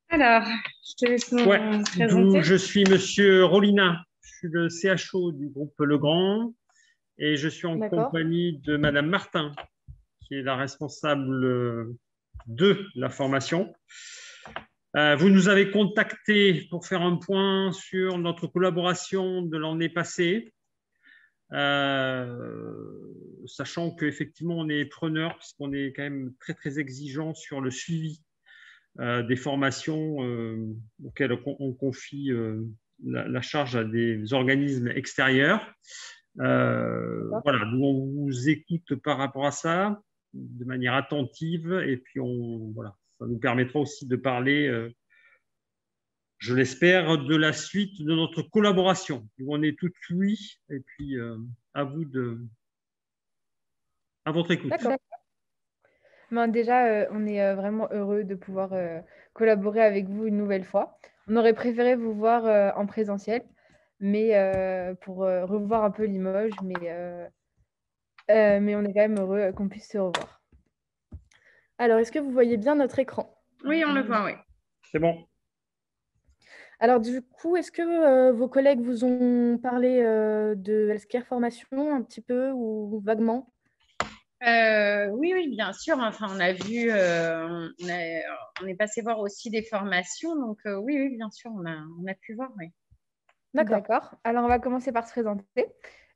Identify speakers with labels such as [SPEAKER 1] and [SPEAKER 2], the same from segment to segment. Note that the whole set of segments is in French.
[SPEAKER 1] Alors, je te laisse
[SPEAKER 2] Ouais,
[SPEAKER 1] me
[SPEAKER 2] d'où
[SPEAKER 1] présenter.
[SPEAKER 2] je suis Monsieur Rolina. Je suis le CHO du groupe Legrand et je suis en
[SPEAKER 3] D'accord.
[SPEAKER 2] compagnie de Madame Martin, qui est la responsable de la formation. Vous nous avez contacté pour faire un point sur notre collaboration de l'année passée, sachant qu'effectivement on est preneur puisqu'on est quand même très très exigeant sur le suivi des formations auxquelles on confie la charge à des organismes extérieurs.
[SPEAKER 3] D'accord.
[SPEAKER 2] Voilà, nous on vous écoute par rapport à ça de manière attentive et puis voilà, ça nous permettra aussi de parler, je l'espère, de la suite de notre collaboration. Nous, on est tout oui et puis à vous à votre écoute.
[SPEAKER 3] D'accord. Ben, déjà, on est vraiment heureux de pouvoir collaborer avec vous une nouvelle fois. On aurait préféré vous voir en présentiel, mais pour revoir un peu Limoges, mais on est quand même heureux qu'on puisse se revoir. Alors, est-ce que vous voyez bien notre écran?
[SPEAKER 1] Oui, on le voit, oui.
[SPEAKER 2] C'est bon.
[SPEAKER 3] Alors, du coup, est-ce que vos collègues vous ont parlé de Healthcare Formation un petit peu ou vaguement?
[SPEAKER 1] Oui, oui, bien sûr. Enfin, on a vu, on est passé voir aussi des formations. Donc, oui, oui, bien sûr, on a pu voir, oui.
[SPEAKER 3] D'accord. Alors, on va commencer par se présenter.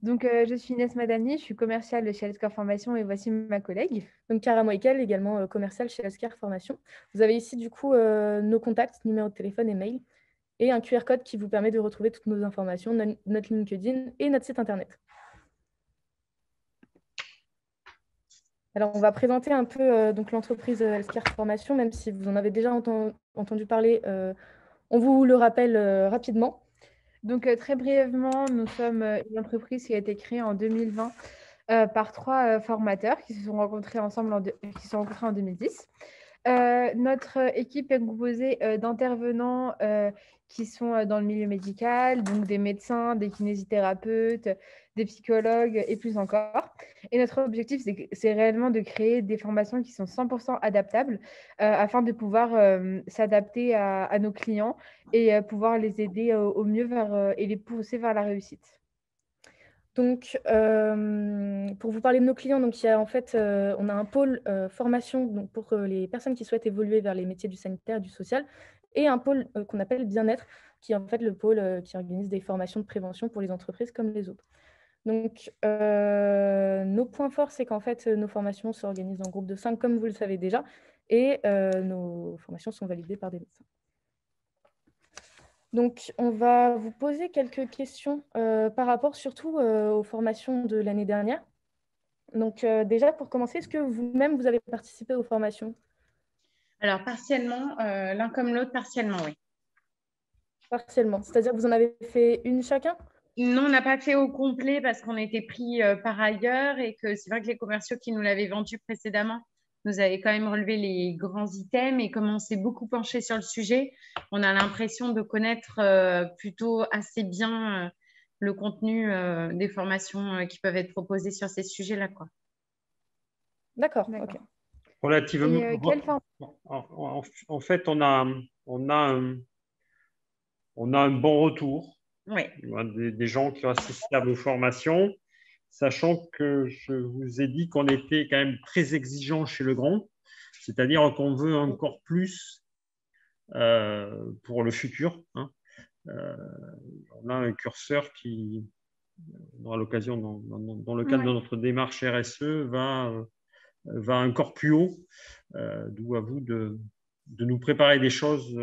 [SPEAKER 3] Donc, je suis Inès Madani, je suis commerciale chez Healthcare Formation et voici ma collègue. Donc, Cara Moïkel, également commerciale chez Healthcare Formation. Vous avez ici, du coup, nos contacts, numéro de téléphone et mail, et un QR code qui vous permet de retrouver toutes nos informations, notre LinkedIn et notre site internet. Alors, on va présenter un peu donc l'entreprise Healthcare Formation, même si vous en avez déjà entendu parler, on vous le rappelle rapidement. Donc, très brièvement, nous sommes une entreprise qui a été créée en 2020 par trois formateurs qui se sont rencontrés ensemble qui se sont rencontrés en 2010. Notre équipe est composée d'intervenants qui sont dans le milieu médical, donc des médecins, des kinésithérapeutes, des psychologues et plus encore. Et notre objectif, c'est réellement de créer des formations qui sont 100% adaptables afin de pouvoir s'adapter à nos clients et pouvoir les aider au mieux et les pousser vers la réussite. Donc, pour vous parler de nos clients, donc il y a en fait, on a un pôle formation donc pour les personnes qui souhaitent évoluer vers les métiers du sanitaire et du social, et un pôle qu'on appelle bien-être, qui est en fait le pôle qui organise des formations de prévention pour les entreprises comme les autres. Donc, nos points forts, c'est qu'en fait, nos formations s'organisent en groupe de 5, comme vous le savez déjà, et nos formations sont validées par des médecins. Donc, on va vous poser quelques questions par rapport surtout aux formations de l'année dernière. Donc, déjà, pour commencer, est-ce que vous-même, vous avez participé aux formations?
[SPEAKER 1] Alors, partiellement, l'un comme l'autre, partiellement, oui.
[SPEAKER 3] Partiellement. C'est-à-dire que vous en avez fait une chacun?
[SPEAKER 1] Non, on n'a pas fait au complet parce qu'on était pris par ailleurs et que c'est vrai que les commerciaux qui nous l'avaient vendu précédemment nous avaient quand même relevé les grands items et comme on s'est beaucoup penché sur le sujet, on a l'impression de connaître plutôt assez bien le contenu des formations qui peuvent être proposées sur ces sujets-là, quoi.
[SPEAKER 3] D'accord, ok.
[SPEAKER 1] D'accord.
[SPEAKER 2] Relativement.
[SPEAKER 3] Et quelle forme?
[SPEAKER 2] En fait, on a on a un bon retour.
[SPEAKER 1] Oui,
[SPEAKER 2] Des gens qui ont assisté à vos formations, sachant que je vous ai dit qu'on était quand même très exigeant chez Legrand, c'est-à-dire qu'on veut encore plus pour le futur. Hein. Euh, on a un curseur qui, dans l'occasion, dans le cadre de
[SPEAKER 1] oui.
[SPEAKER 2] notre démarche RSE, va encore plus haut, d'où à vous de nous préparer des choses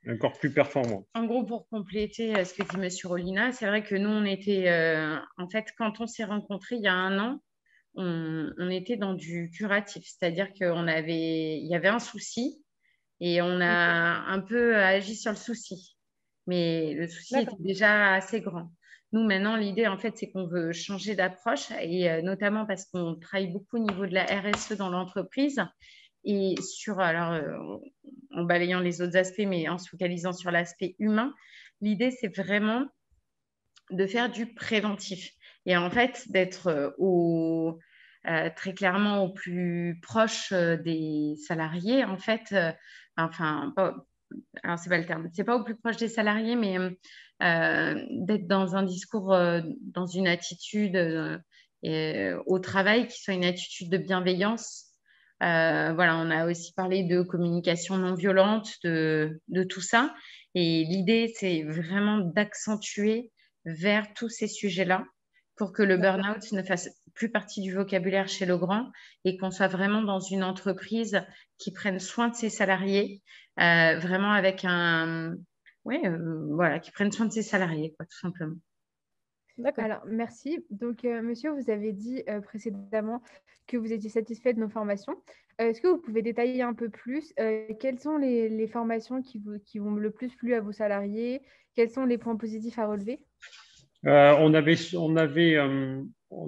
[SPEAKER 2] encore plus performantes.
[SPEAKER 1] En gros, pour compléter ce que dit Monsieur Rolina, c'est vrai que nous, on était, en fait, quand on s'est rencontrés il y a un an, on était dans du curatif, c'est-à-dire il y avait un souci et on a un peu agi sur le souci. Mais le souci était
[SPEAKER 3] D'accord.
[SPEAKER 1] déjà assez grand. Nous, maintenant, l'idée, en fait, c'est qu'on veut changer d'approche et notamment parce qu'on travaille beaucoup au niveau de la RSE dans l'entreprise et alors, en balayant les autres aspects, mais en se focalisant sur l'aspect humain, l'idée, c'est vraiment de faire du préventif et en fait d'être très clairement au plus proche des salariés en fait enfin alors c'est pas le terme, c'est pas au plus proche des salariés, mais d'être dans un discours, dans une attitude au travail qui soit une attitude de bienveillance. Voilà, on a aussi parlé de communication non violente, de tout ça. Et l'idée, c'est vraiment d'accentuer vers tous ces sujets-là pour que le burn-out ne fasse plus partie du vocabulaire chez Legrand et qu'on soit vraiment dans une entreprise qui prenne soin de ses salariés, vraiment avec ouais, voilà, qui prenne soin de ses salariés, quoi, tout simplement.
[SPEAKER 3] D'accord.
[SPEAKER 4] Alors, merci. Donc, monsieur, vous avez dit précédemment que vous étiez satisfait de nos formations. Est-ce que vous pouvez détailler un peu plus quelles sont les formations qui ont le plus plu à vos salariés? Quels sont les points positifs à relever?
[SPEAKER 2] On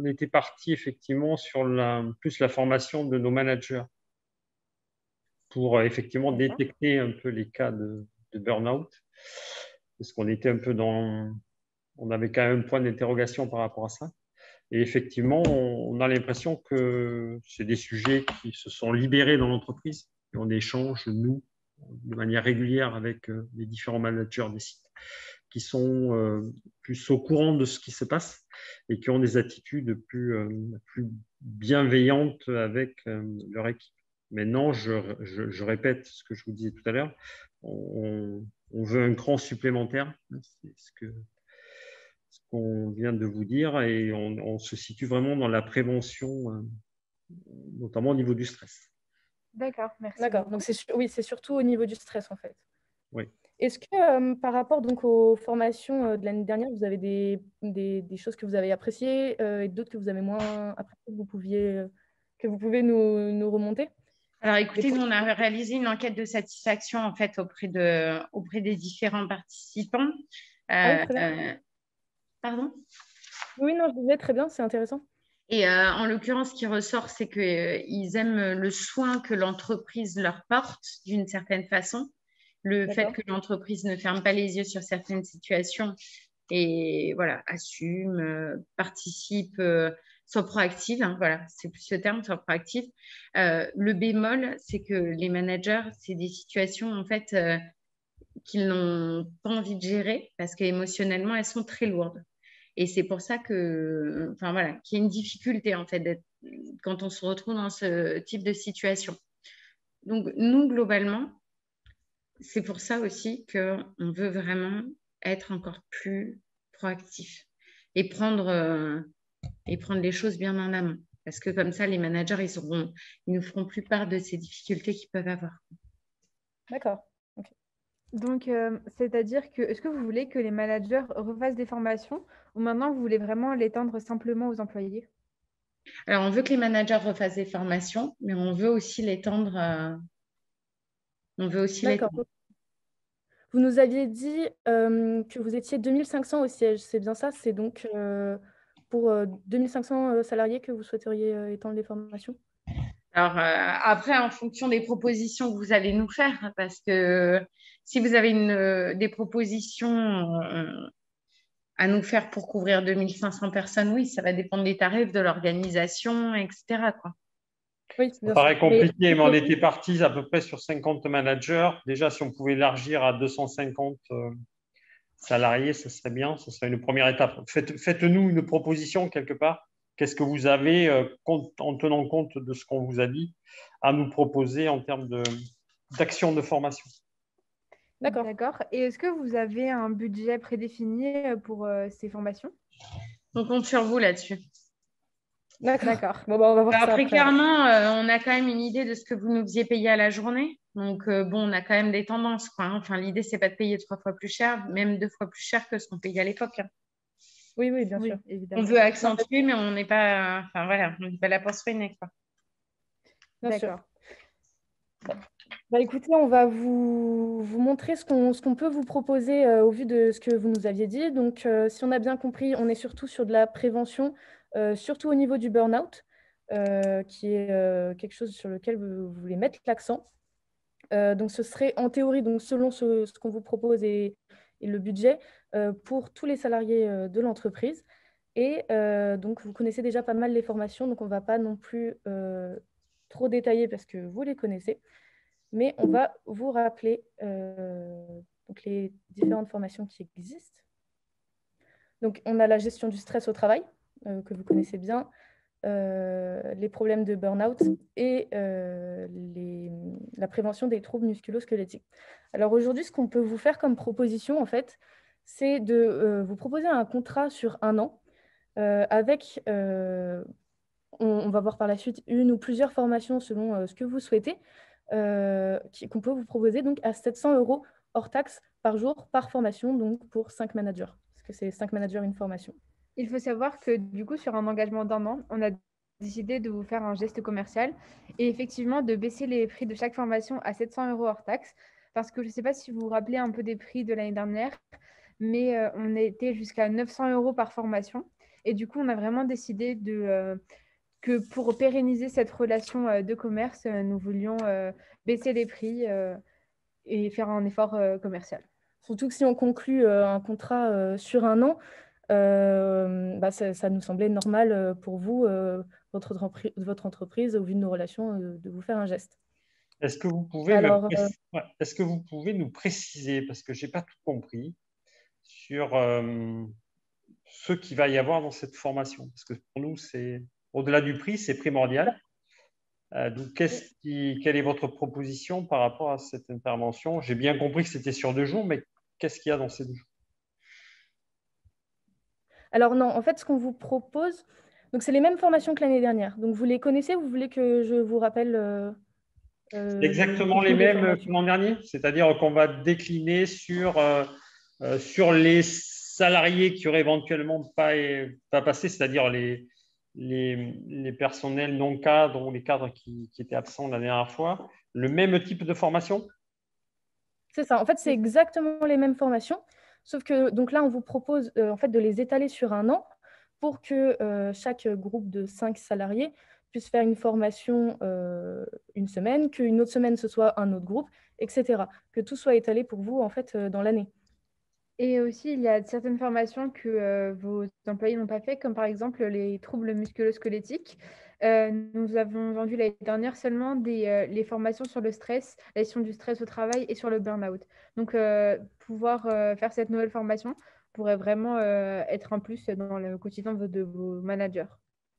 [SPEAKER 2] était parti effectivement sur plus la formation de nos managers pour effectivement détecter un peu les cas de burn-out. Parce qu'on était un peu on avait quand même un point d'interrogation par rapport à ça. Et effectivement, on a l'impression que c'est des sujets qui se sont libérés dans l'entreprise. Et on échange, nous, de manière régulière avec les différents managers des sites qui sont plus au courant de ce qui se passe et qui ont des attitudes plus bienveillantes avec leur équipe. Maintenant, je répète ce que je vous disais tout à l'heure, on veut un cran supplémentaire, c'est ce qu'on vient de vous dire, et on se situe vraiment dans la prévention, notamment au niveau du stress.
[SPEAKER 4] D'accord, merci.
[SPEAKER 3] D'accord, donc oui, c'est surtout au niveau du stress en fait.
[SPEAKER 2] Oui.
[SPEAKER 3] Est-ce que par rapport donc, aux formations de l'année dernière, vous avez des choses que vous avez appréciées et d'autres que vous avez moins appréciées que vous pouvez nous remonter?
[SPEAKER 1] Alors écoutez, nous on a réalisé une enquête de satisfaction en fait auprès des différents participants.
[SPEAKER 3] Ah oui, très bien.
[SPEAKER 1] Pardon?
[SPEAKER 3] Oui, non, je disais très bien, c'est intéressant.
[SPEAKER 1] Et en l'occurrence, ce qui ressort, c'est qu'ils aiment le soin que l'entreprise leur porte d'une certaine façon. Le fait que l'entreprise ne ferme pas les yeux sur certaines situations et voilà, assume, participe, soit proactive, hein, voilà, c'est plus le terme, soit proactive. Le bémol, c'est que les managers, c'est des situations en fait qu'ils n'ont pas envie de gérer parce qu'émotionnellement, elles sont très lourdes. Et c'est pour ça que, enfin voilà, qu'il y a une difficulté en fait quand on se retrouve dans ce type de situation. Donc nous, globalement, c'est pour ça aussi qu'on veut vraiment être encore plus proactif et prendre les choses bien en amont. Parce que comme ça, les managers, ils nous feront plus part de ces difficultés qu'ils peuvent avoir.
[SPEAKER 3] D'accord.
[SPEAKER 4] Okay. Donc, c'est-à-dire que, est-ce que vous voulez que les managers refassent des formations ou maintenant vous voulez vraiment l'étendre simplement aux employés?
[SPEAKER 1] Alors, on veut que les managers refassent des formations, mais on veut aussi l'étendre.
[SPEAKER 3] D'accord. Vous nous aviez dit que vous étiez 2500 au siège, c'est bien ça? C'est donc pour 2500 salariés que vous souhaiteriez étendre les formations?
[SPEAKER 1] Alors, après, en fonction des propositions que vous allez nous faire, parce que si vous avez des propositions à nous faire pour couvrir 2500 personnes, oui, ça va dépendre des tarifs, de l'organisation, etc., quoi.
[SPEAKER 3] Oui,
[SPEAKER 2] ça paraît compliqué, mais on était parti à peu près sur 50 managers. Déjà, si on pouvait élargir à 250 salariés, ce serait bien, ce serait une première étape. Faites-nous une proposition quelque part. Qu'est-ce que vous avez, en tenant compte de ce qu'on vous a dit, à nous proposer en termes d'action de formation?
[SPEAKER 4] D'accord. Et est-ce que vous avez un budget prédéfini pour ces formations?
[SPEAKER 1] On compte sur vous là-dessus.
[SPEAKER 3] D'accord. Bon, bah, on va voir ça
[SPEAKER 1] Après,
[SPEAKER 3] après.
[SPEAKER 1] clairement, on a quand même une idée de ce que vous nous faisiez payer à la journée. Donc, bon, on a quand même des tendances, quoi, hein. Enfin, l'idée, c'est pas de payer 3 fois plus cher, même 2 fois plus cher que ce qu'on payait à l'époque, hein.
[SPEAKER 3] Oui, oui, bien sûr.
[SPEAKER 4] Évidemment.
[SPEAKER 1] On veut accentuer, mais on n'est pas, enfin, voilà, on n'est pas là pour se ruiner, quoi.
[SPEAKER 3] Bien sûr. Bah, écoutez, on va vous montrer ce qu'on peut vous proposer au vu de ce que vous nous aviez dit. Donc, si on a bien compris, on est surtout sur de la prévention, surtout au niveau du burn-out, qui est quelque chose sur lequel vous voulez mettre l'accent. Donc, ce serait en théorie, donc, selon ce qu'on vous propose et le budget, pour tous les salariés de l'entreprise. Et donc, vous connaissez déjà pas mal les formations, donc on ne va pas non plus trop détailler parce que vous les connaissez. mais on va vous rappeler donc les différentes formations qui existent. Donc, on a la gestion du stress au travail, que vous connaissez bien, les problèmes de burn-out et la prévention des troubles musculo-squelettiques. Alors aujourd'hui, ce qu'on peut vous faire comme proposition, en fait, c'est de vous proposer un contrat sur 1 an avec, on va voir par la suite, une ou plusieurs formations selon ce que vous souhaitez, qu'on peut vous proposer donc à 700 € hors taxe par jour, par formation, donc pour 5 managers, parce que c'est 5 managers une formation.
[SPEAKER 4] Il faut savoir que du coup, sur un engagement d'1 an, on a décidé de vous faire un geste commercial et effectivement de baisser les prix de chaque formation à 700 € hors taxe. Parce que je ne sais pas si vous vous rappelez un peu des prix de l'année dernière, mais on était jusqu'à 900 € par formation. Et du coup, on a vraiment décidé que pour pérenniser cette relation de commerce, nous voulions baisser les prix et faire un effort commercial.
[SPEAKER 3] Surtout que si on conclut un contrat sur 1 an, ça nous semblait normal pour vous, votre entreprise, au vu de nos relations, de vous faire un geste.
[SPEAKER 2] Est-ce que vous pouvez est-ce que vous pouvez nous préciser, parce que je n'ai pas tout compris, sur ce qu'il va y avoir dans cette formation? Parce que pour nous, au-delà du prix, c'est primordial. Donc, quelle est votre proposition par rapport à cette intervention? J'ai bien compris que c'était sur 2 jours, mais qu'est-ce qu'il y a dans ces 2 jours?
[SPEAKER 3] Alors non, en fait, ce qu'on vous propose, donc c'est les mêmes formations que l'année dernière. Donc vous les connaissez, vous voulez que je vous rappelle
[SPEAKER 2] exactement les mêmes que l'an dernier, c'est-à-dire qu'on va décliner sur les salariés qui auraient éventuellement pas passé, c'est-à-dire les personnels non cadres ou les cadres qui étaient absents la dernière fois, le même type de formation?
[SPEAKER 3] C'est ça. En fait, c'est exactement les mêmes formations, sauf que donc là, on vous propose en fait de les étaler sur 1 an pour que chaque groupe de 5 salariés puisse faire une formation une semaine, qu'une autre semaine ce soit un autre groupe, etc. Que tout soit étalé pour vous en fait dans l'année.
[SPEAKER 4] Et aussi, il y a certaines formations que vos employés n'ont pas fait, comme par exemple les troubles musculo-squelettiques. Nous avons vendu l'année dernière seulement les formations sur le stress, la gestion du stress au travail et sur le burn-out. Donc, pouvoir faire cette nouvelle formation pourrait vraiment être un plus dans le quotidien de vos managers.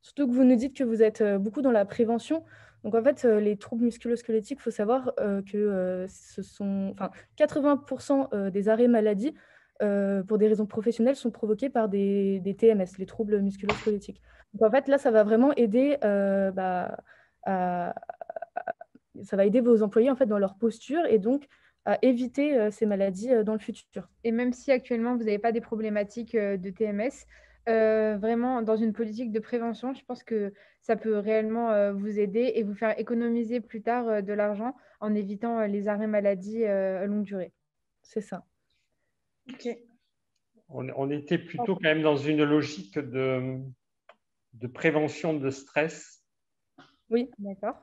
[SPEAKER 3] Surtout que vous nous dites que vous êtes beaucoup dans la prévention. Donc, en fait, les troubles musculo-squelettiques, il faut savoir que ce sont 80% des arrêts maladie pour des raisons professionnelles sont provoqués par des TMS, les troubles musculo-squelettiques. Donc, en fait, là, ça va vraiment aider, ça va aider vos employés en fait, dans leur posture et donc à éviter ces maladies dans le futur.
[SPEAKER 4] Et même si actuellement, vous n'avez pas des problématiques de TMS, vraiment, dans une politique de prévention, je pense que ça peut réellement vous aider et vous faire économiser plus tard de l'argent en évitant les arrêts maladie à longue durée.
[SPEAKER 3] C'est ça.
[SPEAKER 1] Ok.
[SPEAKER 2] On était plutôt quand même dans une logique de prévention de stress.
[SPEAKER 3] Oui.
[SPEAKER 4] D'accord.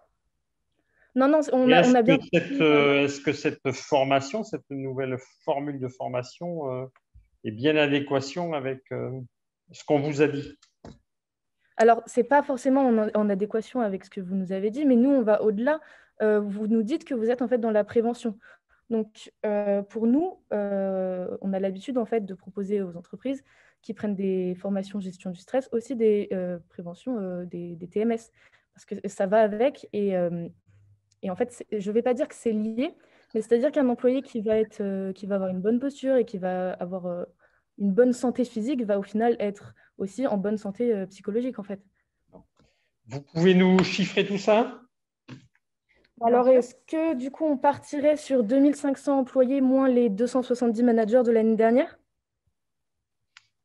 [SPEAKER 3] Non, on a bien.
[SPEAKER 2] Est-ce que cette formation, cette nouvelle formule de formation est bien en adéquation avec ce qu'on vous a dit?
[SPEAKER 3] Alors, ce n'est pas forcément en adéquation avec ce que vous nous avez dit, mais nous, on va au-delà. Vous nous dites que vous êtes en fait dans la prévention. Donc, pour nous, on a l'habitude en fait de proposer aux entreprises qui prennent des formations gestion du stress aussi des préventions des TMS, parce que ça va avec. Et en fait, je ne vais pas dire que c'est lié, mais c'est-à-dire qu'un employé qui va avoir une bonne posture et qui va avoir une bonne santé physique va au final être aussi en bonne santé psychologique en fait.
[SPEAKER 2] Vous pouvez nous chiffrer tout ça?
[SPEAKER 3] Alors, est-ce que du coup, on partirait sur 2500 employés moins les 270 managers de l'année dernière?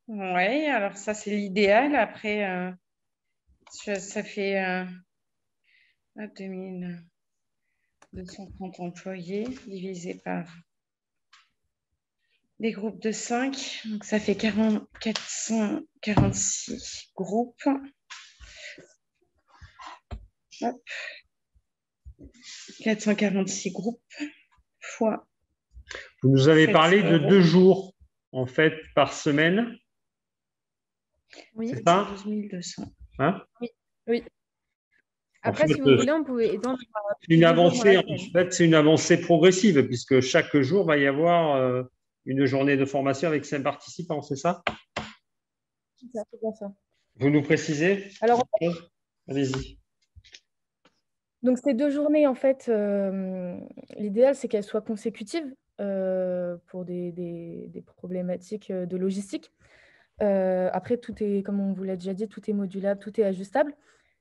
[SPEAKER 1] Oui, alors ça, c'est l'idéal. Après, ça fait 2230 employés divisé par des groupes de 5. Donc, ça fait 446 groupes. Hop. 446 groupes fois.
[SPEAKER 2] Vous nous avez parlé de 2 jours en fait par semaine.
[SPEAKER 1] Oui,
[SPEAKER 2] c'est ça?
[SPEAKER 1] 12 200.
[SPEAKER 2] Hein?
[SPEAKER 3] Oui.
[SPEAKER 4] Après, si vous voulez, on pouvait étendre
[SPEAKER 2] une
[SPEAKER 4] 2 jours dans
[SPEAKER 2] avancée,
[SPEAKER 4] la
[SPEAKER 2] en
[SPEAKER 4] semaine.
[SPEAKER 2] fait, c'est une avancée progressive, puisque chaque jour va y avoir une journée de formation avec 5 participants, c'est ça?
[SPEAKER 3] C'est bien ça.
[SPEAKER 2] Vous nous précisez?
[SPEAKER 3] Alors,
[SPEAKER 2] Allez-y.
[SPEAKER 3] donc, ces 2 journées, en fait, l'idéal, c'est qu'elles soient consécutives pour des problématiques de logistique. Après, tout est, comme on vous l'a déjà dit, tout est modulable, tout est ajustable.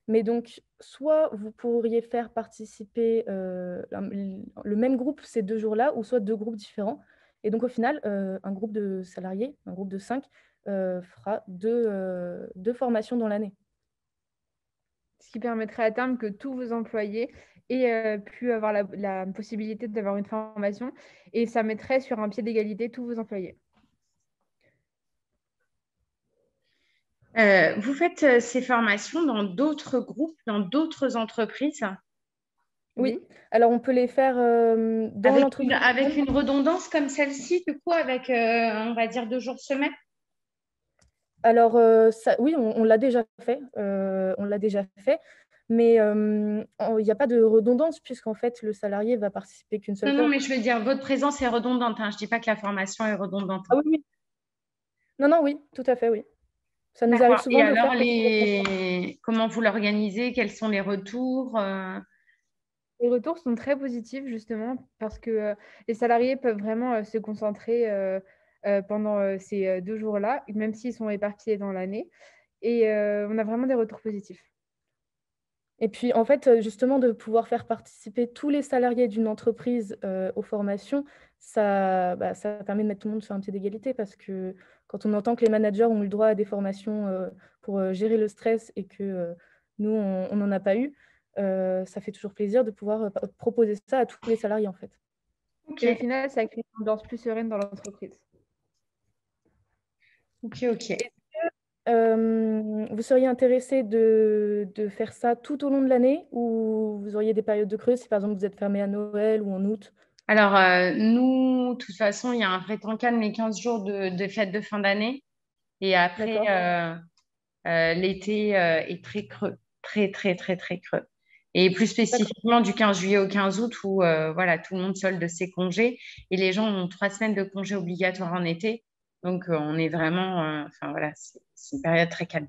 [SPEAKER 3] Mais donc, soit vous pourriez faire participer le même groupe ces 2 jours-là, ou soit 2 groupes différents. Et donc, au final, un groupe de salariés, un groupe de 5, fera 2 formations dans l'année.
[SPEAKER 4] Ce qui permettrait à terme que tous vos employés aient pu avoir la possibilité d'avoir une formation et ça mettrait sur un pied d'égalité tous vos employés.
[SPEAKER 1] Vous faites ces formations dans d'autres groupes, dans d'autres entreprises?
[SPEAKER 3] Oui, alors on peut les faire dans l'entreprise.
[SPEAKER 1] Avec une redondance comme celle-ci, du coup, avec, on va dire, 2 jours semaine?
[SPEAKER 3] Alors, oui, on l'a déjà fait. On l'a déjà fait. Mais il n'y a pas de redondance puisqu'en fait, le salarié va participer qu'une seule fois.
[SPEAKER 1] Non, mais je veux dire, votre présence est redondante. Hein. Je ne dis pas que la formation est redondante.
[SPEAKER 3] Ah oui, oui. Non, oui, tout à fait, oui. Ça nous arrive
[SPEAKER 1] D'accord.
[SPEAKER 3] souvent
[SPEAKER 1] Et
[SPEAKER 3] de
[SPEAKER 1] alors,
[SPEAKER 3] faire.
[SPEAKER 1] comment vous l'organisez? Quels sont les retours?
[SPEAKER 4] Les retours sont très positifs justement parce que les salariés peuvent vraiment se concentrer pendant ces 2 jours-là, même s'ils sont éparpillés dans l'année. Et on a vraiment des retours positifs.
[SPEAKER 3] Et puis, en fait, justement, de pouvoir faire participer tous les salariés d'une entreprise aux formations, ça permet de mettre tout le monde sur un pied d'égalité parce que quand on entend que les managers ont eu le droit à des formations pour gérer le stress et que nous, on n'en a pas eu, ça fait toujours plaisir de pouvoir proposer ça à tous les salariés, en fait.
[SPEAKER 1] Ok,
[SPEAKER 4] Et au final, ça crée une ambiance plus sereine dans l'entreprise.
[SPEAKER 1] ok.
[SPEAKER 3] Vous seriez intéressé de faire ça tout au long de l'année ou vous auriez des périodes de creux si par exemple vous êtes fermé à Noël ou en août?
[SPEAKER 1] Alors, nous, de toute façon, il y a un vrai temps calme les 15 jours de fête de fin d'année. Et après,
[SPEAKER 3] D'accord.
[SPEAKER 1] l'été est très creux, très, très, très, très creux. Et plus
[SPEAKER 3] D'accord.
[SPEAKER 1] spécifiquement du 15 juillet au 15 août où voilà, tout le monde solde ses congés et les gens ont 3 semaines de congés obligatoires en été. Donc, on est vraiment, enfin voilà, c'est une période très calme.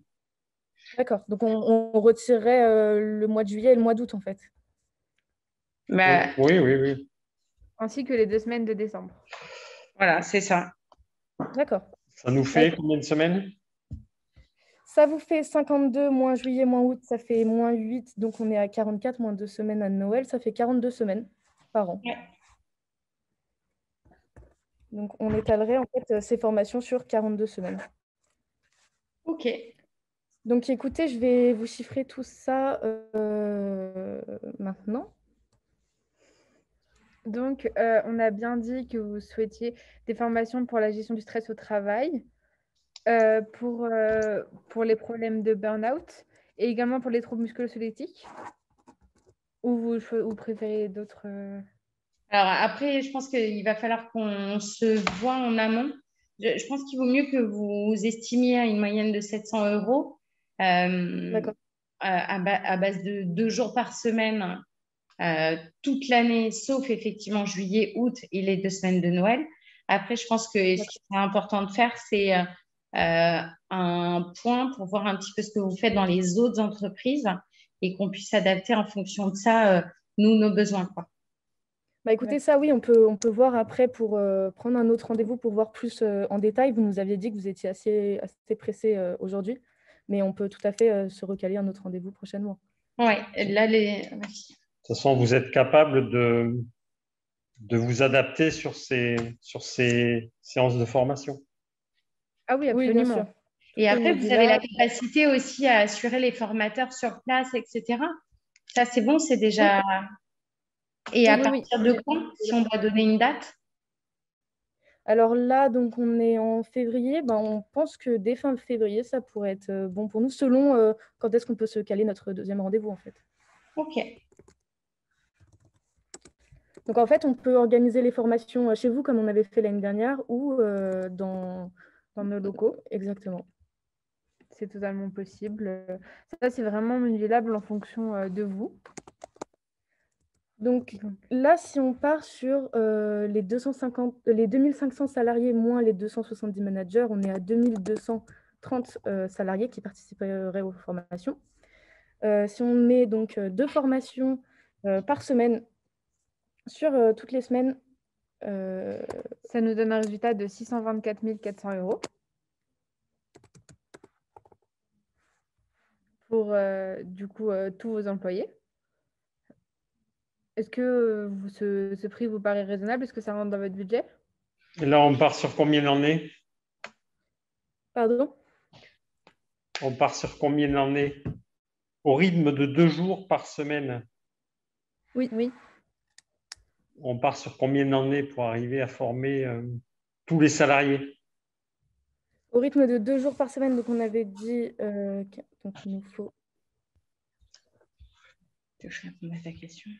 [SPEAKER 3] D'accord. Donc, on retirerait le mois de juillet et le mois d'août, en fait.
[SPEAKER 1] Bah,
[SPEAKER 2] Oui.
[SPEAKER 4] Ainsi que les 2 semaines de décembre.
[SPEAKER 1] voilà, c'est ça.
[SPEAKER 3] D'accord.
[SPEAKER 2] Ça nous fait combien de semaines?
[SPEAKER 3] Ça vous fait 52 moins juillet, moins août, ça fait moins 8. Donc, on est à 44 moins 2 semaines à Noël. Ça fait 42 semaines par an.
[SPEAKER 1] Ouais.
[SPEAKER 3] Donc, on étalerait en fait ces formations sur 42 semaines.
[SPEAKER 1] Ok.
[SPEAKER 3] Donc, écoutez, je vais vous chiffrer tout ça maintenant.
[SPEAKER 4] Donc, on a bien dit que vous souhaitiez des formations pour la gestion du stress au travail, pour les problèmes de burn-out et également pour les troubles musculo-squelettiques. Ou vous préférez d'autres
[SPEAKER 1] Alors après, je pense qu'il va falloir qu'on se voit en amont. Je pense qu'il vaut mieux que vous estimiez à une moyenne de 700 euros
[SPEAKER 3] D'accord.
[SPEAKER 1] à base de 2 jours par semaine toute l'année, sauf effectivement juillet, août et les 2 semaines de Noël. Après, je pense que ce qui est important de faire, c'est un point pour voir un petit peu ce que vous faites dans les autres entreprises et qu'on puisse adapter en fonction de ça, nous, nos besoins, quoi.
[SPEAKER 3] Bah, écoutez, ça, oui, on peut voir après pour prendre un autre rendez-vous pour voir plus en détail. Vous nous aviez dit que vous étiez assez pressé aujourd'hui, mais on peut tout à fait se recaler un autre rendez-vous prochainement.
[SPEAKER 1] Oui, là,
[SPEAKER 2] De toute façon, vous êtes capable de vous adapter sur ces séances de formation.
[SPEAKER 4] Ah oui,
[SPEAKER 3] Oui, bien
[SPEAKER 4] absolument.
[SPEAKER 3] sûr.
[SPEAKER 1] Et après, vous avez la capacité aussi à assurer les formateurs sur place, etc. Ça, c'est bon, c'est déjà… Et à
[SPEAKER 3] Oui.
[SPEAKER 1] partir de quand, si on doit donner une date?
[SPEAKER 3] Alors là, donc on est en février. Ben, on pense que dès fin février, ça pourrait être bon pour nous, selon quand est-ce qu'on peut se caler notre deuxième rendez-vous, en fait.
[SPEAKER 1] Ok.
[SPEAKER 3] Donc en fait, on peut organiser les formations chez vous, comme on avait fait l'année dernière, ou dans
[SPEAKER 4] nos locaux.
[SPEAKER 3] Exactement.
[SPEAKER 4] c'est totalement possible. Ça, c'est vraiment modulable en fonction de vous.
[SPEAKER 3] Donc là, si on part sur les 2500 salariés moins les 270 managers, on est à 2230 salariés qui participeraient aux formations. Si on met donc 2 formations par semaine sur toutes les semaines,
[SPEAKER 4] ça nous donne un résultat de 624 400 € pour du coup tous vos employés. Est-ce que ce prix vous paraît raisonnable? Est-ce que ça rentre dans votre budget?
[SPEAKER 2] Et là, on part sur combien d'années?
[SPEAKER 3] Pardon?
[SPEAKER 2] On part sur combien d'années? Au rythme de 2 jours par semaine.
[SPEAKER 3] Oui.
[SPEAKER 2] On part sur combien d'années pour arriver à former tous les salariés?
[SPEAKER 3] Au rythme de 2 jours par semaine, donc on avait dit donc il nous faut.
[SPEAKER 1] Je réponds à ta question.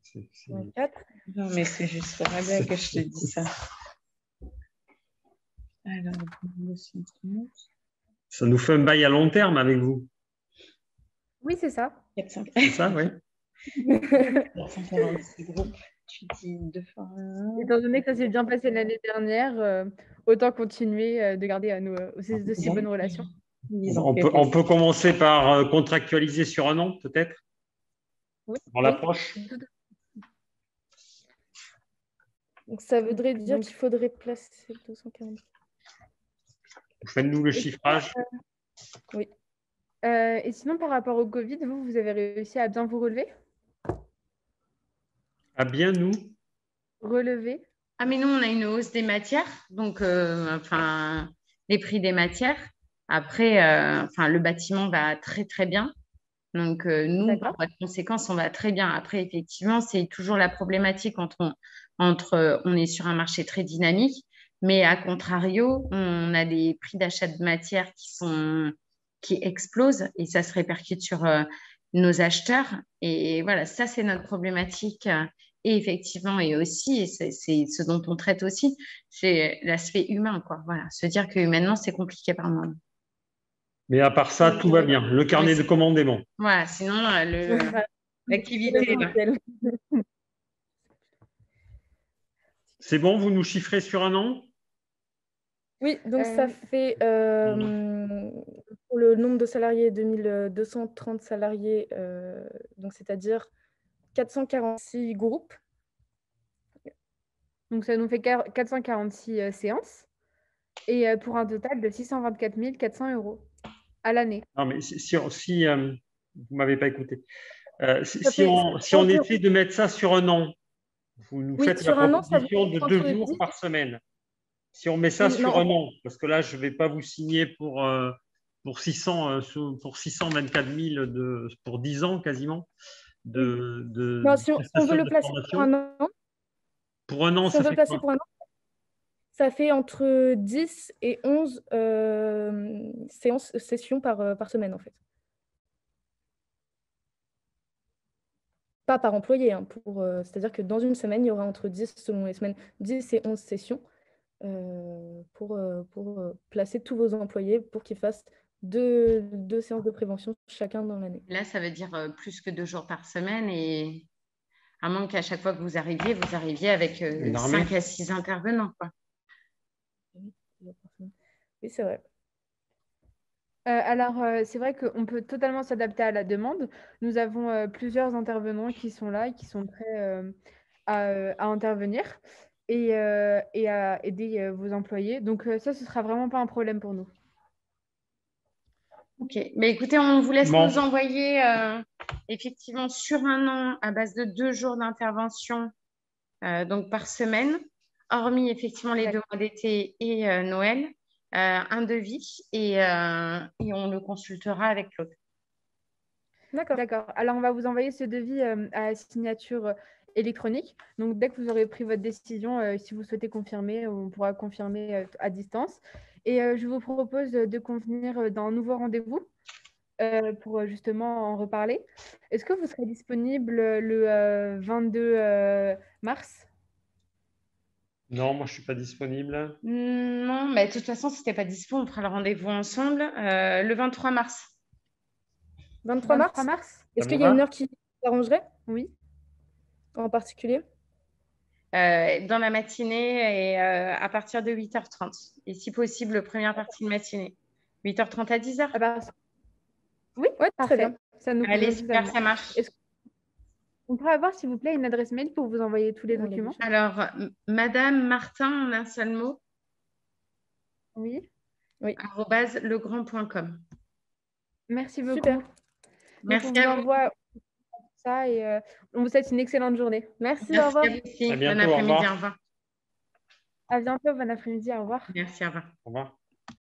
[SPEAKER 2] C'est-
[SPEAKER 3] 4.
[SPEAKER 1] Non, mais c'est juste pour Rabia que je te dis ça. Alors,
[SPEAKER 2] Ça nous fait un bail à long terme avec vous.
[SPEAKER 4] Oui, c'est ça.
[SPEAKER 1] 400.
[SPEAKER 2] C'est ça, oui.
[SPEAKER 1] 446 groupes. Tu dis 2 fois.
[SPEAKER 4] Étant donné que ça s'est bien passé l'année dernière, autant continuer de garder de si bonnes relations.
[SPEAKER 2] On peut commencer par contractualiser sur un an, peut-être,
[SPEAKER 4] Oui.
[SPEAKER 2] dans l'approche.
[SPEAKER 3] Donc ça voudrait dire qu'il faudrait placer 240.
[SPEAKER 2] Faites-nous le chiffrage.
[SPEAKER 3] Oui.
[SPEAKER 4] Et sinon, par rapport au Covid, vous avez réussi à bien vous relever?
[SPEAKER 2] À bien nous.
[SPEAKER 4] Relever?
[SPEAKER 1] Ah, mais nous, on a une hausse des matières, donc enfin, les prix des matières. Après, le bâtiment va très, très bien. Donc, nous, par conséquence, on va très bien. Après, effectivement, c'est toujours la problématique on est sur un marché très dynamique, mais à contrario, on a des prix d'achat de matières qui explosent et ça se répercute sur nos acheteurs. Et voilà, ça, c'est notre problématique. Et effectivement, et aussi, et c'est ce dont on traite aussi, c'est l'aspect humain, quoi. Voilà, se dire que humainement, c'est compliqué par moment.
[SPEAKER 2] Mais à part ça, tout va bien. Le carnet de commandes est bon.
[SPEAKER 1] Voilà, sinon, l'activité.
[SPEAKER 2] C'est bon, vous nous chiffrez sur un an?
[SPEAKER 3] Oui, donc ça fait pour le nombre de salariés, 2230 salariés, donc c'est-à-dire 446 groupes.
[SPEAKER 4] Donc ça nous fait 446 séances et pour un total de 624 400 € à l'année.
[SPEAKER 2] Non, mais si vous ne m'avez pas écouté. Si on essaie de mettre ça sur un an, vous nous faites la proposition de 2 jours par semaine. Si on met ça sur un an, parce que là, je ne vais pas vous signer pour 624 000 pour 10 ans quasiment.
[SPEAKER 3] Non, si on veut le placer pour un an,
[SPEAKER 2] pour un an,
[SPEAKER 3] si on veut le placer pour un an, ça fait entre 10 et 11 sessions par semaine, en fait. Pas par employé, hein, c'est-à-dire que dans une semaine, il y aura entre 10, selon les semaines, 10 et 11 sessions pour placer tous vos employés pour qu'ils fassent deux séances de prévention chacun dans l'année.
[SPEAKER 1] Là, ça veut dire plus que 2 jours par semaine et à moins qu'à chaque fois que vous arriviez avec 5 à 6 intervenants, quoi.
[SPEAKER 3] Oui, c'est vrai.
[SPEAKER 4] Alors, c'est vrai qu'on peut totalement s'adapter à la demande. Nous avons plusieurs intervenants qui sont là et qui sont prêts à intervenir et à aider vos employés. Donc, ça, ce ne sera vraiment pas un problème pour nous.
[SPEAKER 1] Ok, mais écoutez, on vous laisse nous envoyer effectivement sur un an à base de 2 jours d'intervention donc par semaine, hormis effectivement les 2 mois d'été et Noël, un devis et on le consultera avec Claude.
[SPEAKER 4] D'accord. Alors, on va vous envoyer ce devis à signature électronique. Donc, dès que vous aurez pris votre décision, si vous souhaitez confirmer, on pourra confirmer à distance. Et je vous propose de convenir d'un nouveau rendez-vous pour justement en reparler. Est-ce que vous serez disponible le 22 mars?
[SPEAKER 2] Non, moi, je ne suis pas disponible.
[SPEAKER 1] Non, mais de toute façon, si tu n'es pas dispo, on fera le rendez-vous ensemble le 23 mars.
[SPEAKER 3] 23 mars?
[SPEAKER 4] 23 mars?
[SPEAKER 3] Est-ce
[SPEAKER 2] Ça
[SPEAKER 3] qu'il
[SPEAKER 2] vous
[SPEAKER 3] y a une
[SPEAKER 2] va?
[SPEAKER 3] heure qui t'arrangerait
[SPEAKER 4] Oui.
[SPEAKER 3] en particulier?
[SPEAKER 1] Dans la matinée et à partir de 8h30. Et si possible, première partie de matinée. 8h30 à 10h.
[SPEAKER 3] Ah bah,
[SPEAKER 4] Oui,
[SPEAKER 3] ouais, très bien.
[SPEAKER 4] parfait. Ça nous
[SPEAKER 1] Allez,
[SPEAKER 4] ça
[SPEAKER 1] super,
[SPEAKER 4] me
[SPEAKER 1] ça marche.
[SPEAKER 4] Est-ce qu'on pourrait avoir, s'il vous plaît, une adresse mail pour vous envoyer tous les
[SPEAKER 3] On l'a
[SPEAKER 4] documents?
[SPEAKER 3] déjà.
[SPEAKER 1] Alors, Madame Martin, en un seul mot,
[SPEAKER 4] Oui.
[SPEAKER 1] arobase legrand.com.
[SPEAKER 4] Merci beaucoup.
[SPEAKER 3] Super.
[SPEAKER 4] Donc,
[SPEAKER 1] Merci
[SPEAKER 4] on vous
[SPEAKER 1] à vous.
[SPEAKER 4] envoie ça et on vous souhaite une excellente journée.
[SPEAKER 3] Merci, au
[SPEAKER 1] Merci
[SPEAKER 3] revoir.
[SPEAKER 1] à vous aussi.
[SPEAKER 2] À
[SPEAKER 1] Bon
[SPEAKER 2] bientôt, au
[SPEAKER 1] après-midi,
[SPEAKER 2] revoir.
[SPEAKER 1] au revoir.
[SPEAKER 4] À bientôt, bon après-midi, au revoir.
[SPEAKER 1] Merci, au revoir.
[SPEAKER 2] Au revoir.